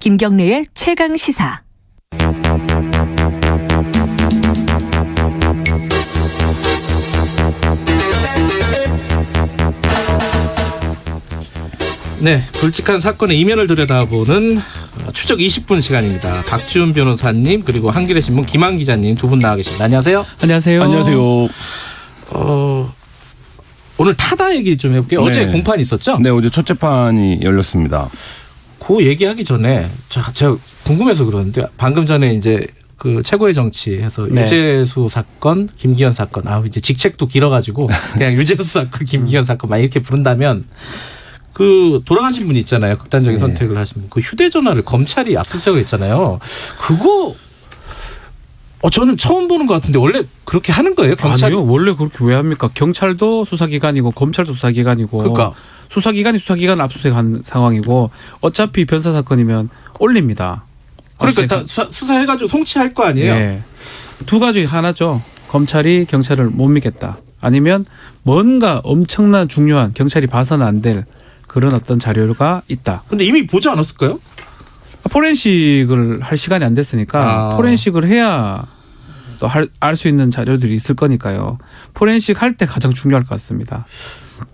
김경래의 최강 시사. 네, 굵직한 사건의 이면을 들여다보는 추적 20분 시간입니다. 박지훈 변호사님 그리고 한겨레 신문 김한 기자님 두 분 나와 계십니다. 안녕하세요. 안녕하세요. 안녕하세요. 오늘 타다 얘기 좀 해볼게요. 네. 어제 공판이 있었죠? 네, 어제 첫 재판이 열렸습니다. 그 얘기하기 전에 제가 궁금해서 그러는데 방금 전에 이제 그 최고의 정치에서 네. 유재수 사건, 김기현 사건, 이제 직책도 길어가지고 그냥 유재수 사건, 김기현 사건 막 이렇게 부른다면 그 돌아가신 분이 있잖아요. 극단적인 네. 선택을 하신 분. 그 휴대전화를 검찰이 압수수색을 했잖아요. 그거 저는 처음 보는 것 같은데 원래 그렇게 하는 거예요? 경찰이? 아니요. 원래 그렇게 왜 합니까? 경찰도 수사기관이고 검찰도 수사기관이고 그러니까 수사기관이 수사기관 압수수색한 상황이고 어차피 변사 사건이면 올립니다. 그러니까 다 수사해가지고 송치할 거 아니에요? 네. 두 가지 하나죠. 검찰이 경찰을 못 믿겠다. 아니면 뭔가 엄청난 중요한 경찰이 봐서는 안 될 그런 어떤 자료가 있다. 근데 이미 보지 않았을까요? 포렌식을 할 시간이 안 됐으니까 포렌식을 해야 또 알 수 있는 자료들이 있을 거니까요. 포렌식 할 때 가장 중요할 것 같습니다.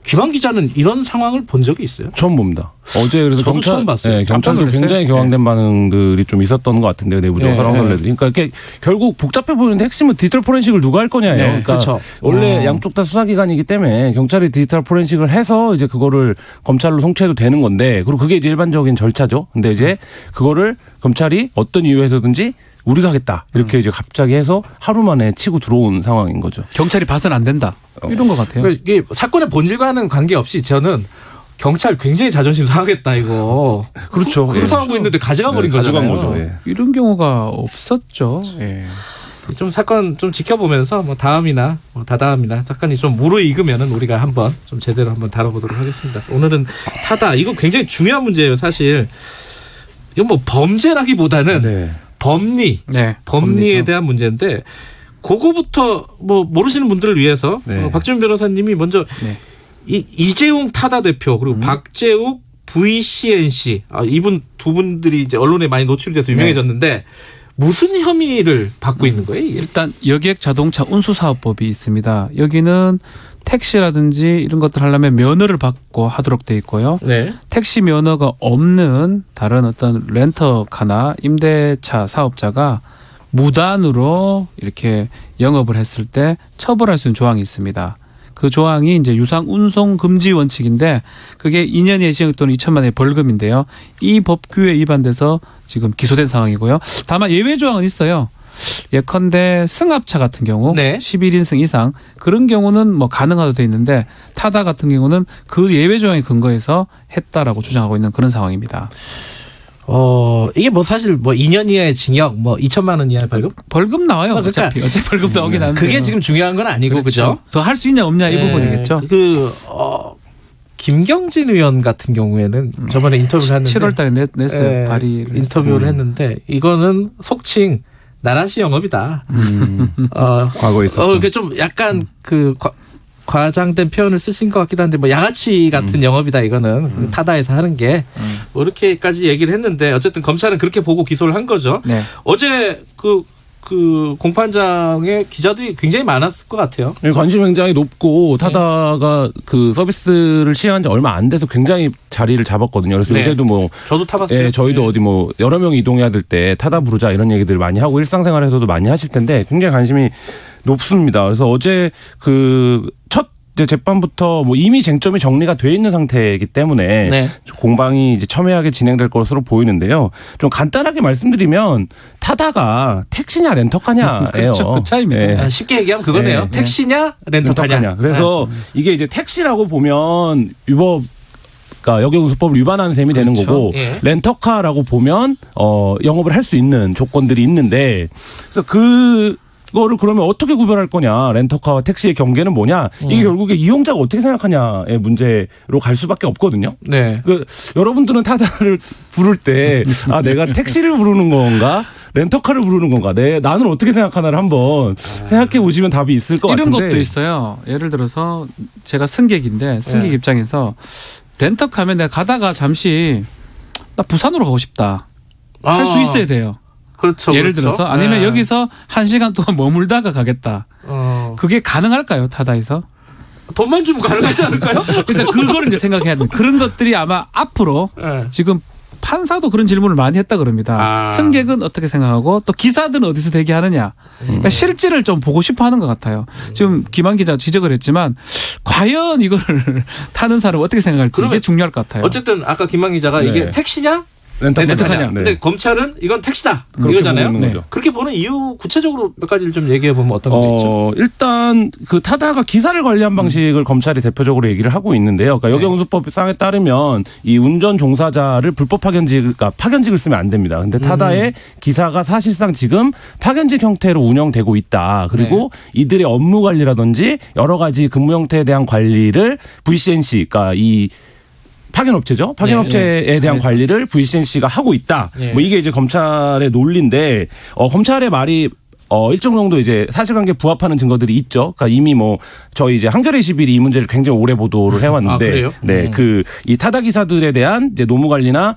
김한 기자는 이런 상황을 본 적이 있어요? 처음 봅니다. 어제 그래서 저도 처음 봤어요. 네, 깜짝 경찰도 놀랐어요. 굉장히 격앙된 반응들이 좀 있었던 것 같은데요. 내부적으로 설왕설래들이. 그러니까 이게 결국 복잡해 보이는데 핵심은 디지털 포렌식을 누가 할 거냐예요. 네, 그러니까 그렇죠. 원래 양쪽 다 수사기관이기 때문에 경찰이 디지털 포렌식을 해서 이제 그거를 검찰로 송치해도 되는 건데 그리고 그게 이제 일반적인 절차죠. 근데 이제 그거를 검찰이 어떤 이유에서든지 우리가 하겠다 이렇게 이제 갑자기 해서 하루 만에 치고 들어온 상황인 거죠. 경찰이 봐서는 안 된다. 이런 것 같아요. 이게 사건의 본질과는 관계없이 저는 경찰 굉장히 자존심 상하겠다 이거. 그렇죠. 수사하고 있는데 가져가 버린 거잖아요. 가져간 거죠. 예. 이런 경우가 없었죠. 예. 좀 사건 좀 지켜보면서 뭐 다음이나 뭐 다다음이나 사건이 좀 무르익으면은 우리가 한번 좀 제대로 한번 다뤄보도록 하겠습니다. 오늘은 타다 이거 굉장히 중요한 문제예요. 사실 이건 뭐 범죄라기보다는 네. 법리에 네. 법리죠. 대한 문제인데 그거부터 뭐 모르시는 분들을 위해서 네. 박지훈 변호사님이 먼저 네. 이재용 타다 대표 그리고 박재욱 VCNC 이분 두 분들이 이제 언론에 많이 노출이 돼서 유명해졌는데 무슨 혐의를 받고 있는 거예요? 이게? 일단 여객 자동차 운수사업법이 있습니다. 여기는 택시라든지 이런 것들 하려면 면허를 받고 하도록 돼 있고요. 네. 택시 면허가 없는 다른 어떤 렌터카나 임대차 사업자가 무단으로 이렇게 영업을 했을 때 처벌할 수 있는 조항이 있습니다. 그 조항이 이제 유상 운송 금지 원칙인데 그게 2년 이하징역 또는 2천만 원의 벌금인데요. 이 법규에 위반돼서 지금 기소된 상황이고요. 다만 예외 조항은 있어요. 예컨대 승합차 같은 경우 네. 11인승 이상 그런 경우는 뭐 가능하도 돼 있는데 타다 같은 경우는 그 예외 조항에 근거해서 했다라고 주장하고 있는 그런 상황입니다. 이게 뭐 사실 뭐 2년 이하의 징역 뭐 2천만 원 이하의 벌금? 벌금 나와요. 그러니까 어차피 벌금 나오긴 하는데 그게 지금 중요한 건 아니고 그죠? 더 할 수 있냐 없냐 이 부분이겠죠. 김경진 의원 같은 경우에는 저번에 인터뷰를 했는데 7월 달에 냈어요. 발의를 인터뷰를 했는데 이거는 속칭 나라시 영업이다. 과거에 있었던. 그게 좀 약간 그 과장된 표현을 쓰신 것 같기도 한데 뭐 양아치 같은 영업이다 이거는 타다에서 하는 게 뭐 이렇게까지 얘기를 했는데 어쨌든 검찰은 그렇게 보고 기소를 한 거죠. 네. 어제 그 공판장에 기자들이 굉장히 많았을 것 같아요. 관심이 굉장히 높고 타다가 그 서비스를 시행한 지 얼마 안 돼서 굉장히 자리를 잡았거든요. 그래서 네. 요새도 뭐 저도 타봤어요. 예, 저희도 어디 뭐 여러 명이 이동해야 될 때 타다 부르자 이런 얘기들 많이 하고 일상생활에서도 많이 하실 텐데 굉장히 관심이 높습니다. 그래서 어제 그 첫 재판부터 뭐 이미 쟁점이 정리가 돼 있는 상태이기 때문에 네. 공방이 이제 첨예하게 진행될 것으로 보이는데요. 좀 간단하게 말씀드리면 타다가 택시냐 렌터카냐예요. 그렇죠. 그 차이입니다. 예. 쉽게 얘기하면 그거네요. 네. 택시냐 렌터카냐. 그래서 이게 이제 택시라고 보면 그러니까 여객운수법을 위반하는 셈이 되는 그렇죠. 거고 예. 렌터카라고 보면 영업을 할 수 있는 조건들이 있는데 그래서 그거를 그러면 어떻게 구별할 거냐 렌터카와 택시의 경계는 뭐냐 이게 결국에 이용자가 어떻게 생각하냐의 문제로 갈 수밖에 없거든요. 네. 여러분들은 타다를 부를 때 내가 택시를 부르는 건가 렌터카를 부르는 건가 나는 어떻게 생각하나를 한번 생각해 보시면 답이 있을 것 이런 같은데 것도 있어요. 예를 들어서 제가 승객인데 승객 네. 입장에서 렌터카면 내가 가다가 잠시 나 부산으로 가고 싶다. 할 수 있어야 돼요. 그렇죠. 예를 그렇죠. 들어서 아니면 네. 여기서 1시간 동안 머물다가 가겠다. 그게 가능할까요? 타다에서? 돈만 주면 가능하지 않을까요? 그래서 그거를 이제 생각해야 됩니다. 그런 것들이 아마 앞으로 네. 지금 판사도 그런 질문을 많이 했다 그럽니다. 아. 승객은 어떻게 생각하고 또 기사들은 어디서 대기하느냐. 그러니까 실질을 좀 보고 싶어 하는 것 같아요. 지금 김한 기자 지적을 했지만 과연 이거를 타는 사람 어떻게 생각할지 이게 그러면 중요할 것 같아요. 어쨌든 아까 김만 기자가 네. 이게 택시냐? 렌터카냐. 네. 근데 검찰은 이건 택시다. 그렇게 이거잖아요. 보는 거죠. 그렇게 보는 이유 구체적으로 몇 가지를 좀 얘기해 보면 어떤 게 있죠? 일단 그 타다가 기사를 관리한 방식을 검찰이 대표적으로 얘기를 하고 있는데요. 그러니까 여경운수법상에 따르면 이 운전 종사자를 불법 파견직을 쓰면 안 됩니다. 근데 타다의 기사가 사실상 지금 파견직 형태로 운영되고 있다. 그리고 이들의 업무 관리라든지 여러 가지 근무 형태에 대한 관리를 VCNC, 그러니까 이 파견업체죠. 파견업체에 대한 관리를 VCNC가 하고 있다. 예. 뭐 이게 이제 검찰의 논리인데 검찰의 말이 일정 정도 이제 사실관계에 부합하는 증거들이 있죠. 그러니까 이미 뭐 저희 이제 한겨레 21이 이 문제를 굉장히 오래 보도를 해왔는데, 아, 그래요? 네, 그 이 타다 기사들에 대한 이제 노무 관리나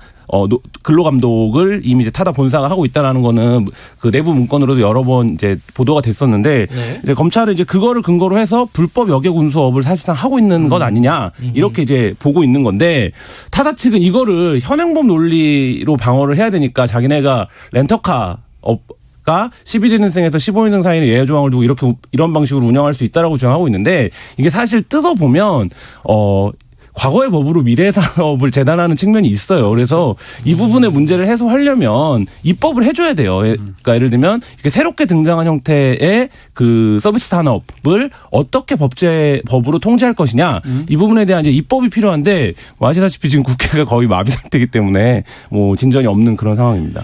근로 감독을 이미 이제 타다 본사가 하고 있다라는 거는 그 내부 문건으로도 여러 번 이제 보도가 됐었는데 네. 이제 검찰은 이제 그거를 근거로 해서 불법 여객 운수업을 사실상 하고 있는 것 아니냐 이렇게 이제 보고 있는 건데 타다 측은 이거를 현행법 논리로 방어를 해야 되니까 자기네가 렌터카 가 11인승에서 15인승 사이에 예외 조항을 두고 이런 방식으로 운영할 수 있다라고 주장하고 있는데 이게 사실 뜯어보면 과거의 법으로 미래 산업을 재단하는 측면이 있어요. 그래서 이 부분의 문제를 해소하려면 입법을 해줘야 돼요. 그러니까 예를 들면 이렇게 새롭게 등장한 형태의 그 서비스 산업을 어떻게 법으로 통제할 것이냐 이 부분에 대한 이제 입법이 필요한데 아시다시피 지금 국회가 거의 마비 상태이기 때문에 뭐 진전이 없는 그런 상황입니다.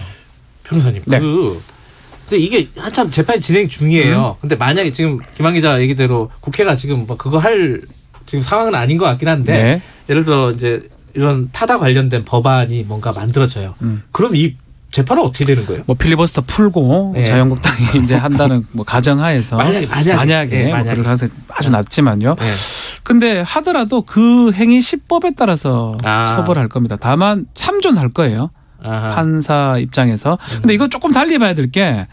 변호사님, 네. 근데 이게 한참 재판이 진행 중이에요. 근데 만약에 지금 김한 기자 얘기대로 국회가 지금 뭐 그거 할 지금 상황은 아닌 것 같긴 한데 네. 예를 들어 이제 이런 타다 관련된 법안이 뭔가 만들어져요. 그럼 이 재판은 어떻게 되는 거예요? 뭐 필리버스터 풀고 네. 자유한국당이 이제 한다는 뭐 가정하에서 만약에 뭐 그럴 가능성이 아주 낮지만요. 네. 근데 하더라도 그 행위 시법에 따라서 아. 처벌할 겁니다. 다만 참존할 거예요. 아하. 판사 입장에서. 근데 이거 조금 달리 봐야 될 게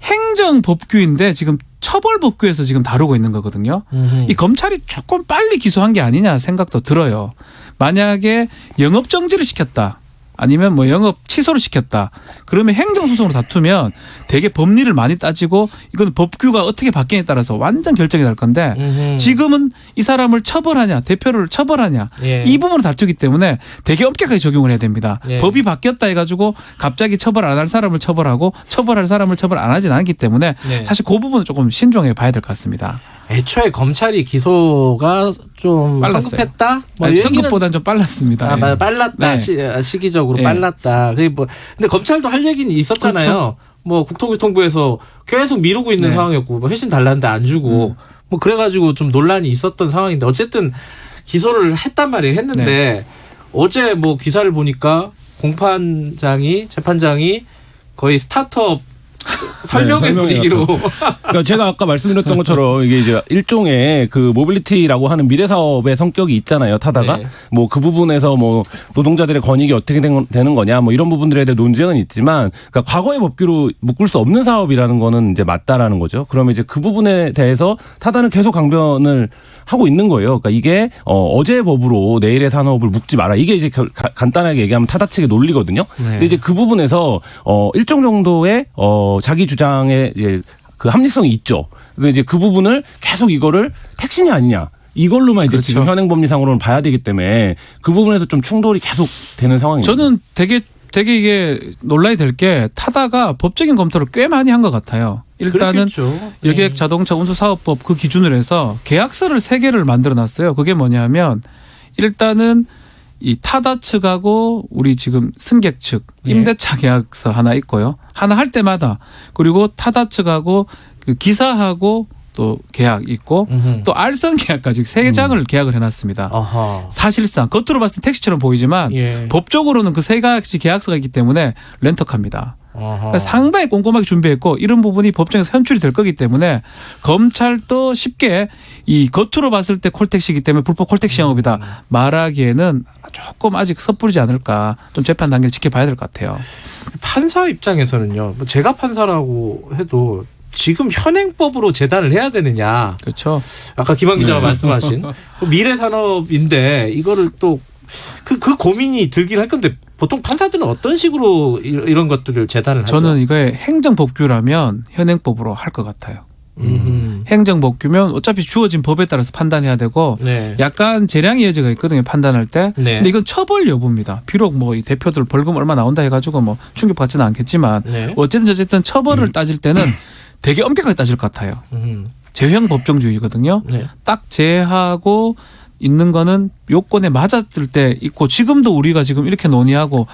행정법규인데 지금 처벌법규에서 지금 다루고 있는 거거든요. 이 검찰이 조금 빨리 기소한 게 아니냐 생각도 들어요. 만약에 영업정지를 시켰다. 아니면 뭐 영업 취소를 시켰다. 그러면 행정소송으로 다투면 되게 법리를 많이 따지고 이건 법규가 어떻게 바뀌냐에 따라서 완전 결정이 날 건데 지금은 이 사람을 처벌하냐 대표를 처벌하냐 예. 이 부분을 다투기 때문에 되게 엄격하게 적용을 해야 됩니다. 예. 법이 바뀌었다 해가지고 갑자기 처벌 안 할 사람을 처벌하고 처벌할 사람을 처벌 안 하진 않기 때문에 네. 사실 그 부분은 조금 신중하게 봐야 될 것 같습니다. 애초에 검찰이 기소가 좀 빨랐어요. 성급했다? 뭐 아니, 얘기는 성급보다는 좀 빨랐습니다. 맞아, 예. 빨랐다. 네. 시기적으로 예. 빨랐다. 그게 뭐 근데 검찰도 할 얘기는 있었잖아요. 그렇죠. 뭐 국토교통부에서 계속 미루고 있는 네. 상황이었고 뭐 회신 달라는데 안 주고 뭐 그래가지고 좀 논란이 있었던 상황인데 어쨌든 기소를 했단 말이에요. 했는데 네. 어제 뭐 기사를 보니까 재판장이 거의 스타트업 설명회 설명회 분위기로 그러니까 제가 아까 말씀드렸던 것처럼 이게 이제 일종의 그 모빌리티라고 하는 미래 사업의 성격이 있잖아요. 타다가 네. 뭐 그 부분에서 뭐 노동자들의 권익이 어떻게 되는 거냐 뭐 이런 부분들에 대해 논쟁은 있지만 그러니까 과거의 법규로 묶을 수 없는 사업이라는 거는 이제 맞다라는 거죠. 그러면 이제 그 부분에 대해서 타다는 계속 강변을 하고 있는 거예요. 그러니까 이게 어제의 법으로 내일의 산업을 묶지 마라. 이게 이제 간단하게 얘기하면 타다 측의 논리거든요. 네. 근데 이제 그 부분에서 일정 정도의 자기 주장에 이제 그 합리성이 있죠. 근데 이제 그 부분을 계속 이거를 택신이 아니냐. 이걸로만 이제 그렇죠. 지금 현행법리상으로는 봐야 되기 때문에 그 부분에서 좀 충돌이 계속 되는 상황입니다. 저는 되게 이게 논란이 될 게 타다가 법적인 검토를 꽤 많이 한 것 같아요. 일단은 그렇겠죠. 여객 자동차 운수 사업법 그 기준으로 해서 계약서를 3개를 만들어 놨어요. 그게 뭐냐면 일단은 이 타다 측하고 우리 지금 승객 측 임대차 계약서 하나 있고요. 하나 할 때마다 그리고 타다 측하고 그 기사하고 또 계약 있고 또 알선 계약까지 3장을 계약을 해놨습니다. 아하. 사실상 겉으로 봤을 때 택시처럼 보이지만 예. 법적으로는 그 3가지 계약서가 있기 때문에 렌터카입니다. 그러니까 상당히 꼼꼼하게 준비했고 이런 부분이 법정에서 현출이 될 거기 때문에 검찰도 쉽게 이 겉으로 봤을 때 콜택시이기 때문에 불법 콜택시 영업이다 말하기에는 조금 아직 섣부르지 않을까. 좀 재판 단계를 지켜봐야 될 것 같아요. 판사 입장에서는요. 뭐 제가 판사라고 해도 지금 현행법으로 재단을 해야 되느냐. 그렇죠. 아까 김한 기자가 말씀하신 미래 산업인데 이거를 또 그 고민이 들긴 할 건데 보통 판사들은 어떤 식으로 이런 것들을 재단을 하죠? 저는 이거에 행정법규라면 현행법으로 할 것 같아요. 행정법규면 어차피 주어진 법에 따라서 판단해야 되고 네. 약간 재량의 여지가 있거든요. 판단할 때. 네. 근데 이건 처벌 여부입니다. 비록 뭐 이 대표들 벌금 얼마 나온다 해가지고 뭐 충격받지는 않겠지만 네. 어쨌든 처벌을 따질 때는 되게 엄격하게 따질 것 같아요. 제형 법정주의거든요. 네. 딱 제하고 있는 거는 요건에 맞았을 때 있고 지금도 우리가 지금 이렇게 논의하고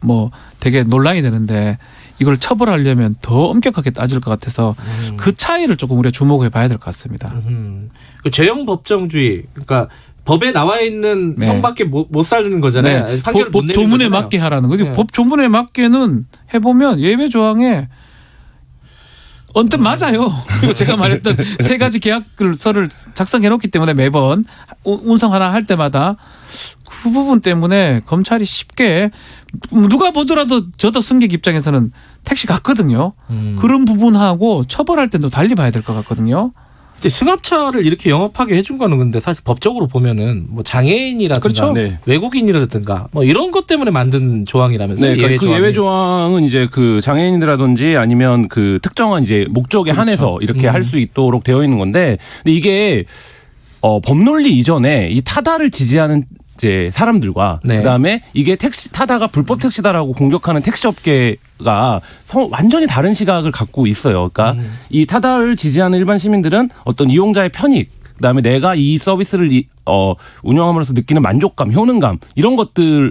뭐 되게 논란이 되는데 이걸 처벌하려면 더 엄격하게 따질 것 같아서 그 차이를 조금 우리가 주목해 봐야 될 것 같습니다. 그 제형 법정주의, 그러니까 법에 나와 있는 네. 형밖에 못 살리는 거잖아요. 네. 판결을 못 법 내리는 조문에 거잖아요. 맞게 하라는 거죠. 네. 법 조문에 맞게는 해보면 예외 조항에 언뜻 맞아요. 그리고 제가 말했던 세 가지 계약서를 작성해 놓기 때문에 매번 운송 하나 할 때마다 그 부분 때문에 검찰이 쉽게 누가 보더라도 저도 승객 입장에서는 택시 갔거든요. 그런 부분하고 처벌할 때도 달리 봐야 될 것 같거든요. 근데 승합차를 이렇게 영업하게 해준 거는 근데 사실 법적으로 보면은 뭐 장애인이라든가 그렇죠. 네. 외국인이라든가 뭐 이런 것 때문에 만든 조항이라면서요. 네, 그러니까 그 조항이. 예외 조항은 이제 그 장애인이라든지 아니면 그 특정한 이제 목적에 한해서 이렇게 할 수 있도록 되어 있는 건데, 근데 이게 법논리 이전에 이 타다를 지지하는 이제 사람들과 네. 그다음에 이게 택시 타다가 불법 택시다라고 공격하는 택시업계가 완전히 다른 시각을 갖고 있어요. 그러니까 이 타다를 지지하는 일반 시민들은 어떤 이용자의 편익, 그다음에 내가 이 서비스를 운영함으로써 느끼는 만족감, 효능감 이런 것들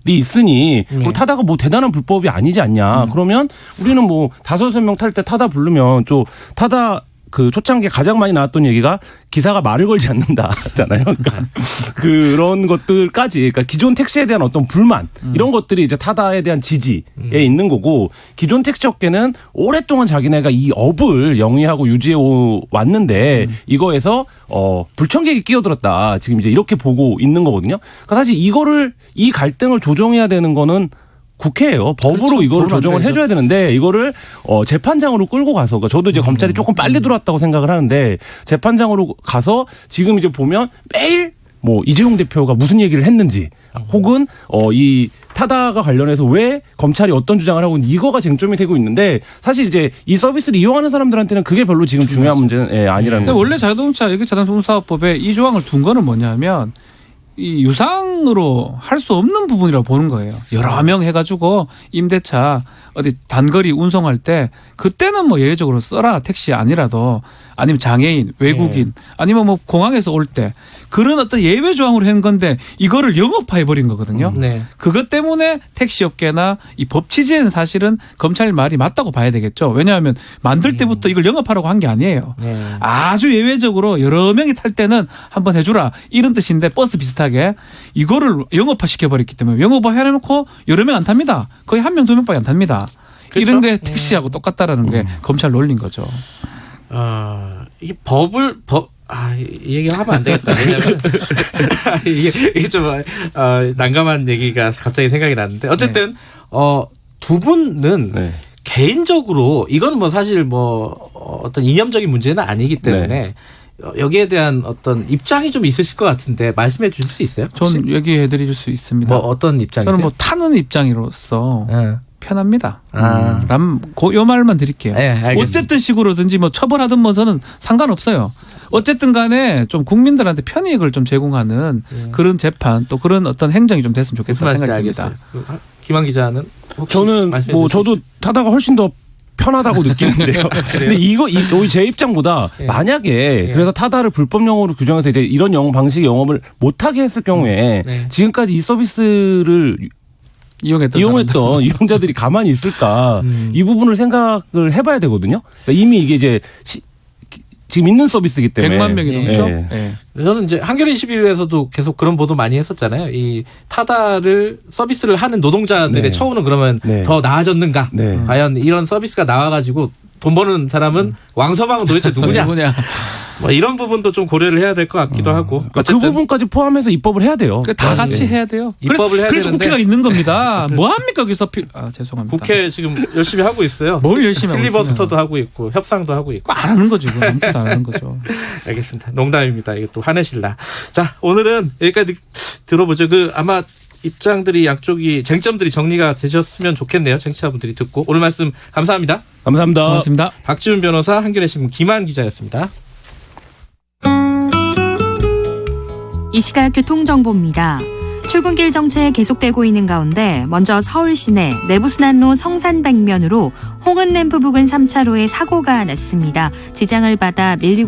이 있으니 그리고 타다가 뭐 대단한 불법이 아니지 않냐. 그러면 우리는 뭐 5-6명 탈 때 타다 부르면 좀 타다 그 초창기에 가장 많이 나왔던 얘기가 기사가 말을 걸지 않는다잖아요. 그러니까 그런 것들까지, 그러니까 기존 택시에 대한 어떤 불만 이런 것들이 이제 타다에 대한 지지에 있는 거고, 기존 택시업계는 오랫동안 자기네가 이 업을 영위하고 유지해 왔는데 이거에서 불청객이 끼어들었다. 지금 이제 이렇게 보고 있는 거거든요. 그러니까 사실 이 갈등을 조정해야 되는 거는 국회예요. 법으로 그렇죠. 이거를 법으로 조정을 안 되죠. 해줘야 되는데 이거를 재판장으로 끌고 가서, 그러니까 저도 이제 검찰이 조금 빨리 들어왔다고 생각을 하는데 재판장으로 가서 지금 이제 보면 매일 뭐 이재용 대표가 무슨 얘기를 했는지 혹은 이 타다가 관련해서 왜 검찰이 어떤 주장을 하고 있는지 이거가 쟁점이 되고 있는데, 사실 이제 이 서비스를 이용하는 사람들한테는 그게 별로 지금 중요한 문제는 아니라는 근데 거죠. 원래 자동차운사업법에 이 조항을 둔 거는 뭐냐면 이 유상으로 할 수 없는 부분이라고 보는 거예요. 여러 명 해가지고 임대차 어디 단거리 운송할 때 그때는 뭐 예외적으로 써라, 택시 아니라도, 아니면 장애인, 외국인, 아니면 뭐 공항에서 올 때 그런 어떤 예외 조항으로 한 건데 이거를 영업화해버린 거거든요. 네. 그것 때문에 택시업계나 이 법 취지에는 사실은 검찰 말이 맞다고 봐야 되겠죠. 왜냐하면 만들 때부터 이걸 영업하라고 한 게 아니에요. 네. 아주 예외적으로 여러 명이 탈 때는 한번 해주라 이런 뜻인데, 버스 비슷하게 이거를 영업화 시켜버렸기 때문에 영업화 해놓고 여러 명 안 탑니다. 거의 1명, 2명밖에 안 탑니다. 그렇죠? 이런 게 택시하고 똑같다라는 게 검찰 논리인 거죠. 이게 이 얘기 하면 안 되겠다. 왜냐면 이게 좀 난감한 얘기가 갑자기 생각이 났는데, 어쨌든 두 분은 네. 개인적으로 이건 뭐 사실 뭐 어떤 이념적인 문제는 아니기 때문에 여기에 대한 어떤 입장이 좀 있으실 것 같은데 말씀해 주실 수 있어요? 혹시? 전 얘기해 드릴 수 있습니다. 뭐 어떤 입장이세요? 저는 뭐 타는 입장으로서 네. 편합니다. 아. 요 말만 드릴게요. 네, 알겠습니다. 어쨌든 식으로든지 뭐 처벌하든 뭐 저는 상관없어요. 어쨌든 간에 좀 국민들한테 편익을 좀 제공하는 그런 재판, 또 그런 어떤 행정이 좀 됐으면 좋겠다 무슨 생각이 말인지 듭니다. 알겠어요. 김한 기자는 혹시 저는 말씀해 뭐 주실 수 저도 타다가 훨씬 더 편하다고 느끼는데요. 근데 오히려 제 입장보다 예. 만약에 예. 그래서 타다를 불법 영업으로 규정해서 이제 이런 방식의 영업을 못하게 했을 경우에 네. 지금까지 이 서비스를 이용했던 이용자들이 가만히 있을까, 이 부분을 생각을 해봐야 되거든요. 그러니까 이미 이게 이제 지금 있는 서비스이기 때문에 100만 명이 넘죠. 예. 예. 저는 이제 한겨레 21에서도 계속 그런 보도 많이 했었잖아요. 이 타다를 서비스를 하는 노동자들의 네. 처우는 그러면 네. 더 나아졌는가? 네. 과연 이런 서비스가 나와가지고 돈 버는 사람은 왕서방은 도대체 누구냐? 누구냐? 뭐 이런 부분도 좀 고려를 해야 될 것 같기도 하고. 그러니까 그 어쨌든 부분까지 포함해서 입법을 해야 돼요. 다 같이 해야 돼요. 입법을 해야 그래서 되는데. 국회가 있는 겁니다. 뭐 합니까 거기서 죄송합니다. 국회 지금 열심히 하고 있어요. 뭘 열심히 하고 필리버스터도 하고 있고 협상도 하고 있고. 안 하는 거죠. 이거. 아무것도 안 하는 거죠. 알겠습니다. 농담입니다. 이게 또 화내실라. 자, 오늘은 여기까지 들어보죠. 아마 입장들이 양쪽이 쟁점들이 정리가 되셨으면 좋겠네요. 청취자분들이 듣고 오늘 말씀 감사합니다. 감사합니다. 고맙습니다. 박지훈 변호사, 한겨레신문 김한 기자였습니다. 이 시각 교통정보입니다. 출근길 정체 계속되고 있는 가운데 먼저 서울 시내 내부순환로 성산방면으로 홍은램프 부근 3차로에 사고가 났습니다. 지장을 받아 밀리고